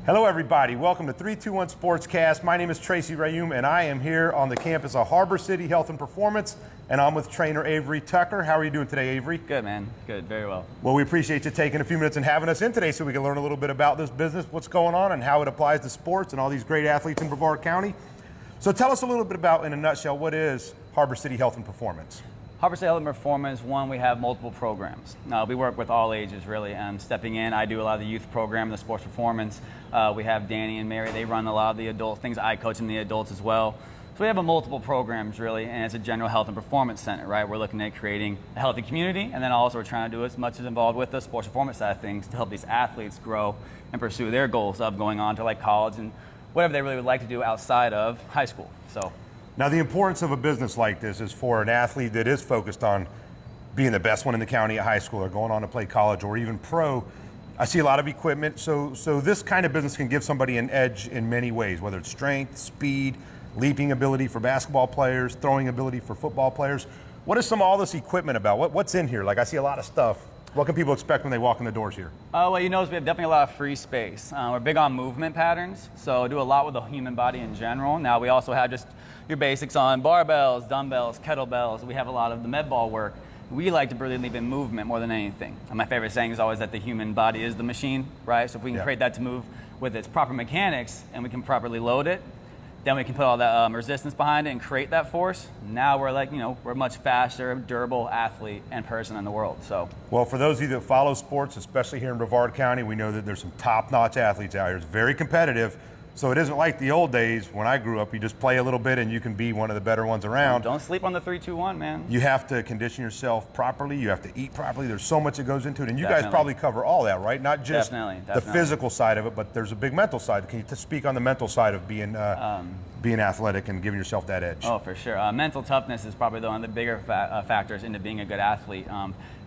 Hello everybody, welcome to 321 Sportscast. My name is Tracy Rayum and I am here on the campus of Harbor City Health and Performance, and I'm with trainer Avery Tucker. How are you doing today, Avery? Good, man. Good, very well. Well, we appreciate you taking a few minutes and having us in today so we can learn a little bit about this business, what's going on and how it applies to sports and all these great athletes in Brevard County. So tell us a little bit about, in a nutshell, what is Harbor City Health and Performance? Harbor City Health and Performance, one, we have multiple programs. We work with all ages, really. Stepping in, I do a lot of the youth program, the sports performance. We have Danny and Mary, they run a lot of the adult things. I coach in the adults as well. So we have multiple programs, really, and it's a general health and performance center, right? We're looking at creating a healthy community, and then also we're trying to do as much as involved with the sports performance side of things to help these athletes grow and pursue their goals of going on to like college and whatever they really would like to do outside of high school. So. Now, the importance of a business like this is for an athlete that is focused on being the best one in the county at high school or going on to play college or even pro. I see a lot of equipment, so this kind of business can give somebody an edge in many ways, whether it's strength, speed, leaping ability for basketball players, throwing ability for football players. What is all this equipment about? What's in here? Like, I see a lot of stuff. What can people expect when they walk in the doors here? Well, you notice we have definitely a lot of free space. We're big on movement patterns, so do a lot with the human body in general. Now, we also have just your basics on barbells, dumbbells, kettlebells. We have a lot of the med ball work. We like to really leave in movement more than anything. And my favorite saying is always that the human body is the machine, right? So if we can create that to move with its proper mechanics and we can properly load it, then we can put all that resistance behind it and create that force. Now we're we're a much faster, durable athlete and person in the world. So, well, for those of you that follow sports, especially here in Brevard County, we know that there's some top-notch athletes out here. It's very competitive. So it isn't like the old days when I grew up. You just play a little bit and you can be one of the better ones around. Don't sleep on the 3-2-1, man. You have to condition yourself properly. You have to eat properly. There's so much that goes into it. And you guys probably cover all that, right? Not just the physical side of it, but there's a big mental side. Can you speak on the mental side of being athletic and giving yourself that edge? Oh, for sure. Mental toughness is probably one of the bigger factors into being a good athlete.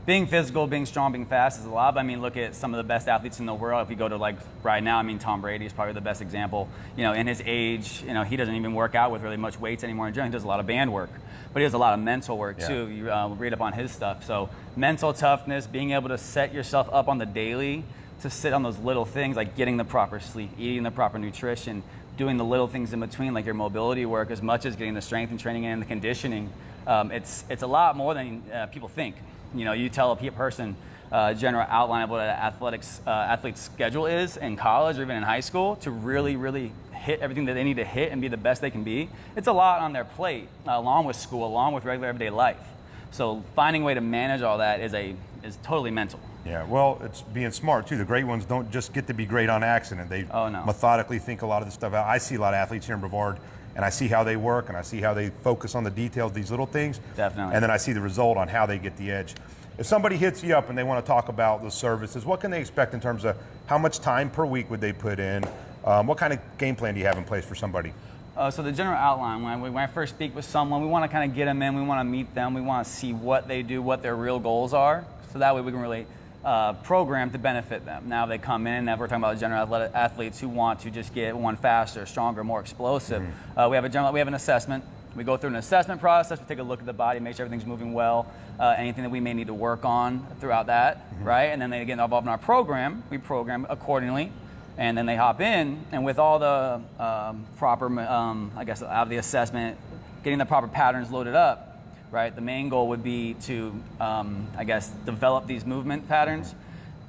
Being physical, being strong, being fast is a lot. But I mean, look at some of the best athletes in the world. If you go to like right now, I mean, Tom Brady is probably the best example. In his age, he doesn't even work out with really much weights anymore in general. He does a lot of band work, but he does a lot of mental work too. You read up on his stuff. So mental toughness, being able to set yourself up on the daily to sit on those little things like getting the proper sleep, eating the proper nutrition, doing the little things in between like your mobility work as much as getting the strength and training and the conditioning. It's a lot more than people think. You tell a person general outline of what an athlete's schedule is in college or even in high school to really, really hit everything that they need to hit and be the best they can be. It's a lot on their plate, along with school, along with regular everyday life. So finding a way to manage all that is totally mental. Yeah, well, it's being smart too. The great ones don't just get to be great on accident. They methodically think a lot of this stuff out. I see a lot of athletes here in Brevard, and I see how they work, and I see how they focus on the details, these little things. Definitely. And then I see the result on how they get the edge. If somebody hits you up and they want to talk about the services, what can they expect in terms of how much time per week would they put in? What kind of game plan do you have in place for somebody? So the general outline, when I first speak with someone, we want to kind of get them in, we want to meet them, we want to see what they do, what their real goals are, so that way we can really program to benefit them. Now they come in, if we're talking about general athletes who want to just get one faster, stronger, more explosive, we have an assessment. We go through an assessment process, we take a look at the body, make sure everything's moving well, anything that we may need to work on throughout that, right? And then they get involved in our program, we program accordingly, and then they hop in, and with all the proper, out of the assessment, getting the proper patterns loaded up, right? The main goal would be to, develop these movement patterns.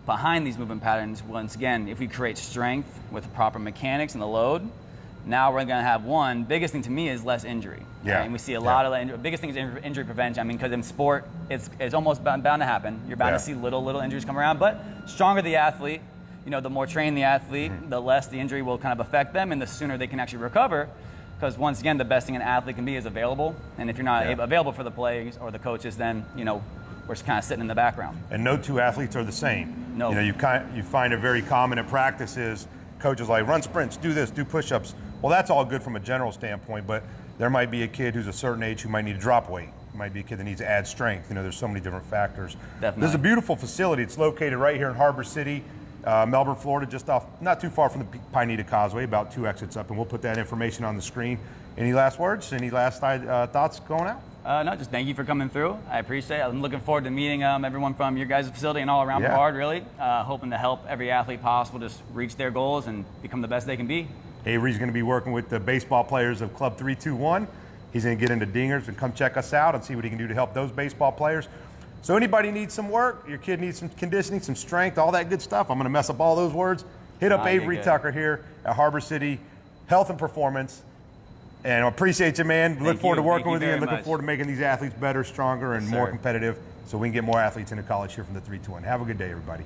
Behind these movement patterns, once again, if we create strength with the proper mechanics and the load, now we're going to have biggest thing to me is less injury. Yeah. Right? And we see a lot of the biggest thing is injury prevention. I mean, because in sport, it's almost bound to happen. You're bound to see little injuries come around, but stronger the athlete, the more trained the athlete, the less the injury will kind of affect them and the sooner they can actually recover. Because once again, the best thing an athlete can be is available. And if you're not available for the plays or the coaches, then, we're just kind of sitting in the background. And no two athletes are the same. No. You find a very common in practice is coaches like run sprints, do this, do push-ups. Well, that's all good from a general standpoint, but there might be a kid who's a certain age who might need to drop weight. It might be a kid that needs to add strength. There's so many different factors. Definitely. There's a beautiful facility. It's located right here in Harbor City, Melbourne, Florida, just off, not too far from the Pineda Causeway, about 2 exits up, and we'll put that information on the screen. Any last words? Any last thoughts going out? No, just thank you for coming through. I appreciate it. I'm looking forward to meeting everyone from your guys' facility and all around Yeah. Brevard, really. Hoping to help every athlete possible just reach their goals and become the best they can be. Avery's going to be working with the baseball players of Club 321. He's going to get into dingers and come check us out and see what he can do to help those baseball players. So anybody needs some work, your kid needs some conditioning, some strength, all that good stuff. I'm going to mess up all those words. Hit up Nah, you're Avery good. Tucker here at Harbor City Health and Performance. And I appreciate you, man. Look forward to you. working Thank with you you and very looking much. forward to making these athletes better, stronger, and Yes, more sir. competitive so we can get more athletes into college here from the 321. Have a good day, everybody.